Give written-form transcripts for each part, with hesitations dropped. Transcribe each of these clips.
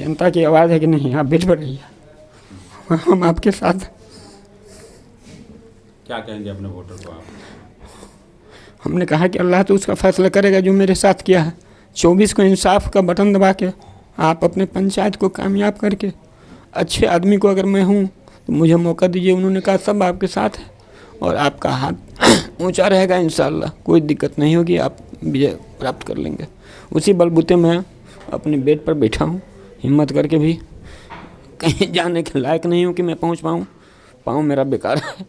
जनता की आवाज़ है कि नहीं आप बेट पर रहिए, हम आपके साथ। क्या कहेंगे अपने वोटर को आप? हमने कहा कि अल्लाह तो उसका फैसला करेगा जो मेरे साथ किया है। 24 को इंसाफ का बटन दबा के आप अपने पंचायत को कामयाब करके अच्छे आदमी को अगर मैं हूँ तो मुझे मौका दीजिए। उन्होंने कहा सब आपके साथ है और आपका हाथ ऊंचा रहेगा, इंशाअल्लाह कोई दिक्कत नहीं होगी, आप विजय प्राप्त कर लेंगे। उसी बलबूते मैं अपने बेड पर बैठा हूँ, हिम्मत करके भी कहीं जाने के लायक नहीं हूँ कि मैं पहुँच पाऊँ। पाँव मेरा बेकार है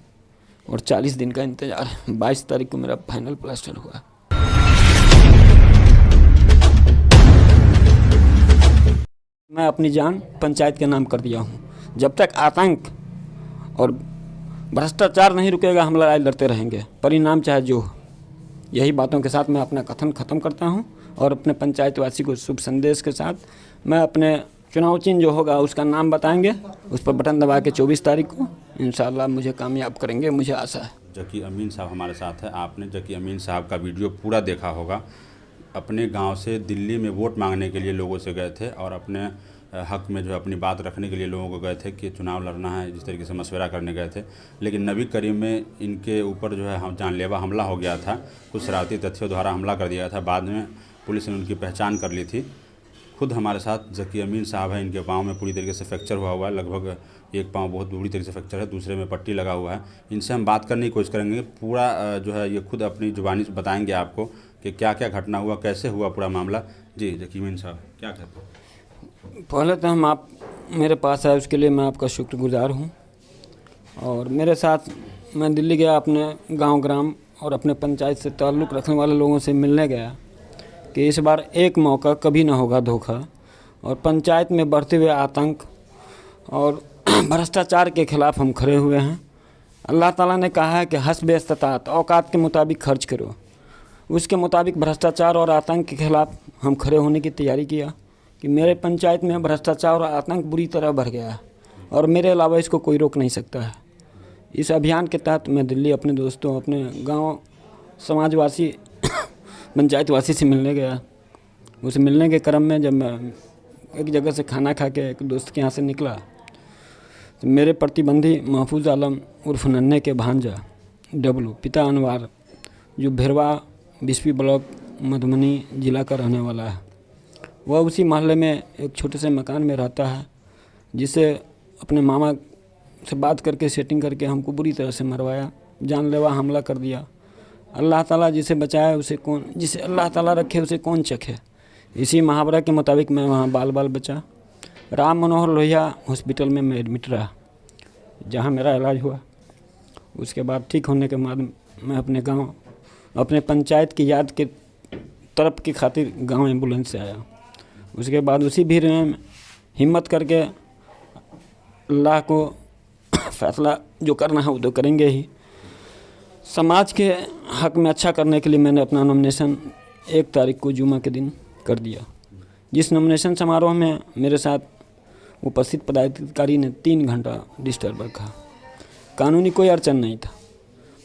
और 40 दिन का इंतज़ार है। 22 तारीख को मेरा फाइनल प्लास्टर हुआ। मैं अपनी जान पंचायत के नाम कर दिया हूँ। जब तक आतंक और भ्रष्टाचार नहीं रुकेगा हम लड़ाई लड़ते रहेंगे, परिणाम चाहे जो हो। यही बातों के साथ मैं अपना कथन ख़त्म करता हूँ और अपने पंचायतवासी को शुभ संदेश के साथ मैं अपने चुनाव चिन्ह जो होगा उसका नाम बताएंगे, उस पर बटन दबा के 24 तारीख को इंशाल्लाह मुझे कामयाब करेंगे, मुझे आशा है। जकी अमीन साहब हमारे साथ है। आपने जकी अमीन साहब का वीडियो पूरा देखा होगा। अपने गांव से दिल्ली में वोट मांगने के लिए लोगों से गए थे और अपने हक में जो अपनी बात रखने के लिए लोगों को गए थे कि चुनाव लड़ना है, जिस तरीके से मशवरा करने गए थे। लेकिन नबी करीम में इनके ऊपर जो है हम जानलेवा हमला हो गया था, कुछ शरारती तथ्यों द्वारा हमला कर दिया था। बाद में पुलिस ने उनकी पहचान कर ली थी। खुद हमारे साथ जकी अमीन साहब है। इनके पाँव में पूरी तरीके से फ्रैक्चर हुआ है, लगभग एक पाँव बहुत बुरी तरीके से फ्रैक्चर है, दूसरे में पट्टी लगा हुआ है। इनसे हम बात करने की कोशिश करेंगे। पूरा जो है ये खुद अपनी जुबानी से बताएंगे आपको कि क्या क्या घटना हुआ, कैसे हुआ पूरा मामला। जी जकी अमीन साहब क्या कहते हैं? पहले तो हम आप मेरे पास आए उसके लिए मैं आपका शुक्रगुजार हूँ। और मेरे साथ मैं दिल्ली गया, अपने गांव ग्राम और अपने पंचायत से ताल्लुक़ रखने वाले लोगों से मिलने गया कि इस बार एक मौका कभी ना होगा धोखा। और पंचायत में बढ़ते हुए आतंक और भ्रष्टाचार के ख़िलाफ़ हम खड़े हुए हैं। अल्लाह ताला ने कहा है कि हस्ब इस्तात, औकात के मुताबिक खर्च करो। उसके मुताबिक भ्रष्टाचार और आतंक के ख़िलाफ़ हम खड़े होने की तैयारी किया कि मेरे पंचायत में भ्रष्टाचार और आतंक बुरी तरह बढ़ गया है और मेरे अलावा इसको कोई रोक नहीं सकता है। इस अभियान के तहत मैं दिल्ली अपने दोस्तों, अपने गांव समाजवासी, पंचायतवासी से मिलने गया। उस मिलने के क्रम में जब मैं एक जगह से खाना खा के एक दोस्त के यहाँ से निकला तो मेरे प्रतिबंधी महफूज आलम उर्फ नन्हे के भांजा डब्लू, पिता अनवार, जो भेरवा 20वीं ब्लॉक मधुबनी जिला का रहने वाला है, वह उसी मोहल्ले में एक छोटे से मकान में रहता है, जिसे अपने मामा से बात करके सेटिंग करके हमको बुरी तरह से मरवाया, जानलेवा हमला कर दिया। अल्लाह ताला जिसे बचाए उसे कौन, जिसे अल्लाह ताला रखे उसे कौन चखे। इसी मुहावरा के मुताबिक मैं वहाँ बाल बाल बचा। राम मनोहर लोहिया हॉस्पिटल में मैं एडमिट रहा, जहाँ मेरा इलाज हुआ। उसके बाद ठीक होने के बाद मैं अपने गांव, अपने पंचायत की याद के तरफ की खातिर गांव एम्बुलेंस से आया। उसके बाद उसी भीड़ में हिम्मत करके अल्लाह को फैसला जो करना है वो तो करेंगे ही। समाज के हक में अच्छा करने के लिए मैंने अपना नॉमिनेशन 1 तारीख को जुमा के दिन कर दिया। जिस नॉमिनेशन समारोह में मेरे साथ उपस्थित पदाधिकारी ने 3 घंटा डिस्टर्ब रखा। कानूनी कोई अड़चन नहीं था,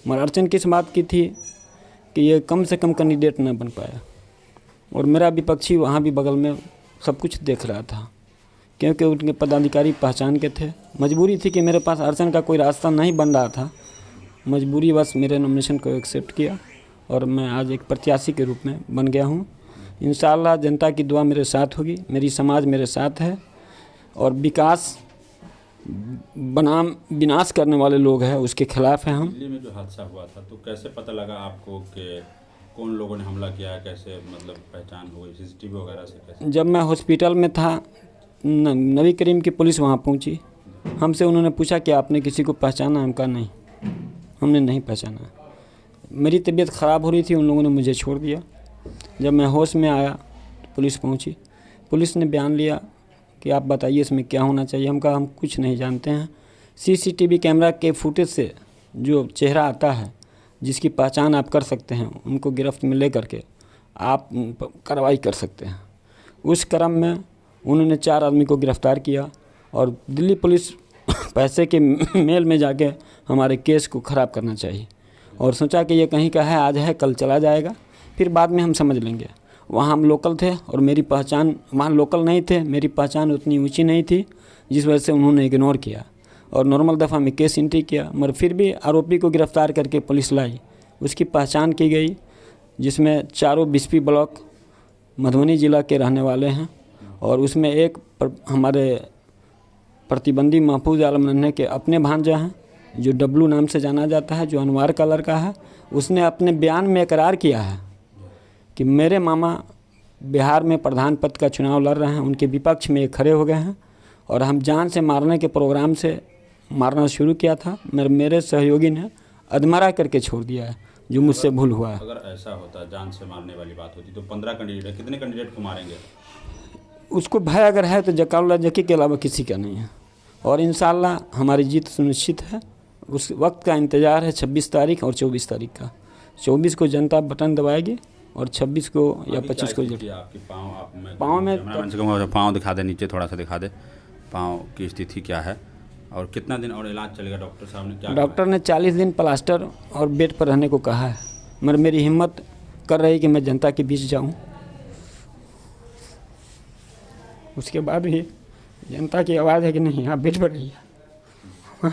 मगर अड़चन किस बात की थी कि ये कम से कम कैंडिडेट न बन पाया और मेरा विपक्षी वहाँ भी बगल में सब कुछ देख रहा था, क्योंकि उनके पदाधिकारी पहचान के थे। मजबूरी थी कि मेरे पास अड़चन का कोई रास्ता नहीं बन रहा था। मजबूरी बस मेरे नॉमिनेशन को एक्सेप्ट किया और मैं आज एक प्रत्याशी के रूप में बन गया हूँ। इंशाअल्लाह जनता की दुआ मेरे साथ होगी, मेरी समाज मेरे साथ है और विकास बनाम विनाश करने वाले लोग हैं उसके खिलाफ हैं हम। दिल्ली में जो हादसा हुआ था तो कैसे पता लगा आपको कि कौन लोगों ने हमला किया है, कैसे मतलब पहचान हुई CCTV वगैरह से कैसे? जब मैं हॉस्पिटल में था नबी करीम की पुलिस वहाँ पहुँची। हमसे उन्होंने पूछा कि आपने किसी को पहचाना? हम कहा नहीं, हमने नहीं पहचाना। मेरी तबीयत ख़राब हो रही थी, उन लोगों ने मुझे छोड़ दिया। जब मैं होश में आया तो पुलिस पहुंची। पुलिस ने बयान लिया कि आप बताइए इसमें क्या होना चाहिए। हम कहा हम कुछ नहीं जानते हैं। CCTV कैमरा के फुटेज से जो चेहरा आता है, जिसकी पहचान आप कर सकते हैं, उनको गिरफ्त में ले करके आप कार्रवाई कर सकते हैं। उस क्रम में उन्होंने 4 आदमी को गिरफ़्तार किया और दिल्ली पुलिस पैसे के मेल में जाके हमारे केस को ख़राब करना चाहिए और सोचा कि ये कहीं का है, आज है कल चला जाएगा, फिर बाद में हम समझ लेंगे। वहाँ हम लोकल थे और मेरी पहचान, वहाँ लोकल नहीं थे, मेरी पहचान उतनी ऊंची नहीं थी, जिस वजह से उन्होंने इग्नोर किया और नॉर्मल दफ़ा में केस एंट्री किया। मगर फिर भी आरोपी को गिरफ़्तार करके पुलिस लाई, उसकी पहचान की गई, जिसमें चारों बिस्पी ब्लॉक मधुबनी ज़िला के रहने वाले हैं और उसमें एक हमारे प्रतिबंधी महफूज आलम नन्हे के अपने भांजा हैं, जो डब्लू नाम से जाना जाता है, जो अनवार का लड़का है। उसने अपने बयान में इकरार किया है कि मेरे मामा बिहार में प्रधान पद का चुनाव लड़ रहे हैं, उनके विपक्ष में खड़े हो गए हैं और हम जान से मारने के प्रोग्राम से मारना शुरू किया था। मेरे सहयोगी ने अधमरा करके छोड़ दिया है, जो मुझसे भूल हुआ है। अगर ऐसा होता, जान से मारने वाली बात होती, तो 15 कैंडिडेट, कितने कैंडिडेट को मारेंगे? उसको भय अगर है तो जकाउल्ला जकी के अलावा किसी का नहीं है और इंशाल्लाह हमारी जीत सुनिश्चित है। उस वक्त का इंतज़ार है 26 तारीख और 24 तारीख का। 24 को जनता बटन दबाएगी और 26 को या 25 को आपकी पाँव में पाँव दिखा दे, नीचे थोड़ा सा दिखा दे, पाँव की स्थिति क्या है और कितना दिन और इलाज चलेगा? डॉक्टर साहब ने क्या? डॉक्टर ने 40 दिन प्लास्टर और बेड पर रहने को कहा है, मगर मेरी हिम्मत कर रही कि मैं जनता के बीच जाऊं। उसके बाद भी जनता की आवाज़ है कि नहीं, आप बेड पर रहिए,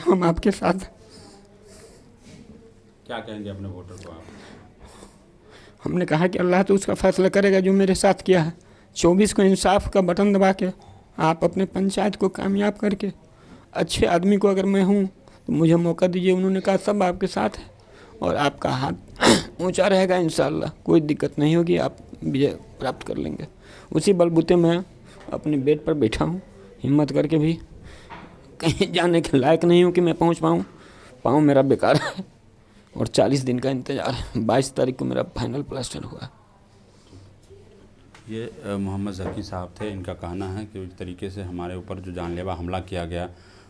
हम आपके साथ। क्या कहेंगे अपने वोटर को आप? हमने कहा कि अल्लाह तो उसका फैसला करेगा जो मेरे साथ किया है। 24 को इंसाफ का बटन दबा के आप अपने पंचायत को कामयाब करके अच्छे आदमी को अगर मैं हूँ तो मुझे मौका दीजिए। उन्होंने कहा सब आपके साथ है और आपका हाथ ऊंचा रहेगा, इंशाल्लाह कोई दिक्कत नहीं होगी, आप विजय प्राप्त कर लेंगे। उसी बलबूते मैं अपने बेड पर बैठा हूँ, हिम्मत करके भी कहीं जाने के लायक नहीं हूँ कि मैं पहुँच पाऊँ। पाँव मेरा बेकार है और 40 दिन का इंतज़ार है। 22 तारीख को मेरा फाइनल प्लास्टर हुआ। ये मोहम्मद ज़की साहब थे। इनका कहना है कि इस तरीके से हमारे ऊपर जो जानलेवा हमला किया गया,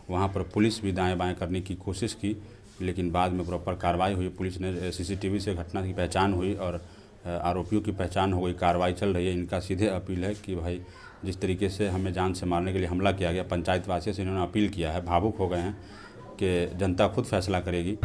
वहाँ पर पुलिस भी दाएं बाएं करने की कोशिश की, लेकिन बाद में प्रॉपर कार्रवाई हुई। पुलिस ने CCTV से घटना की पहचान हुई और आरोपियों की पहचान हो गई, कार्रवाई चल रही है। इनका सीधे अपील है कि भाई जिस तरीके से हमें जान से मारने के लिए हमला किया गया, पंचायत वासियों से इन्होंने अपील किया है, भावुक हो गए हैं कि जनता खुद फैसला करेगी।